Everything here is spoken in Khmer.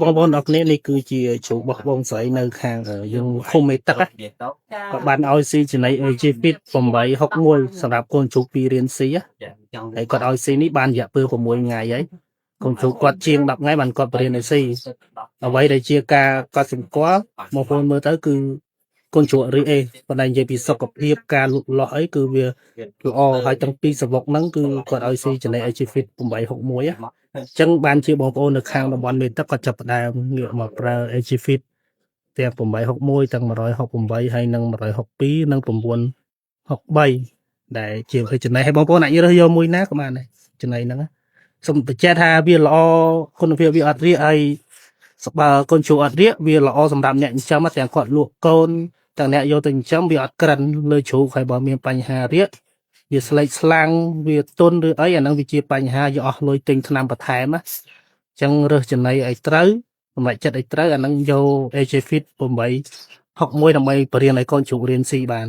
បងប្អូនអរគ្នានេះគឺជាជ្រូករបស់បងស្រីនៅខាងយើងឃុំមេទឹកណាក៏បានឲ្យស៊ីចំណី AG-FIT 861សម្រាប់កូនជ្រូក2រៀនស៊ីហើយគាត់ឲ្យស៊ីនេះបានរយៈពេល6ថ្ងៃហើយកូនជ្រូកគាត់ជាង10ថ្ងៃបានគាត់បរៀនឲ្យស៊ីអ្វីដែលជាការកត់សម្គាល់បងប្អូនមើលទៅគឺកូនជ្រូករីអេប៉ុន្តែនិយាយពីសុខភាពការលូតលាស់អីគឺវាល្អហើយទាំងពីរសវកហ្នឹងគឺគាត់ឲ្យស៊ីចំណី AG-FIT 861អញ្ចឹងបានជាបងប្អូននៅខាងតំបន់មេទឹកគាត់ចាប់ផ្ដើមងាកមកប្រើ AG-FIT ទាំង861ទាំង168ហើយនិង162និង963ដែលជាចំណីឲ្យបងប្អូនអាចរើសយកមួយណាក៏បានដែរចំណីហ្នឹងសូមបញ្ជាក់ថាវាល្អគុណភាពវាអត់រាកហើយបើកូនជ្រូកអត់រាកវាល្អសម្រាប់អ្នកចិញ្ចឹមទាំងគាត់លក់កូនទាំងអ្នកយកទៅចិញ្ចឹមវាអត់ក្រិនលើជ្រូកហើយបើមានបញ្ហារាកវាស្លេកស្លាំងវាទន់ឬអីអាហ្នឹងវាជាបញ្ហាយកអស់លុយទិញថ្នាំបន្ថែមណាអញ្ចឹងរើសចំណីឲ្យត្រូវសម្រាប់ចិត្តឲ្យត្រូវអាហ្នឹងយក AG-FIT 861ដើម្បីបរៀនឲ្យកូនជ្រូករៀនស៊ីបាន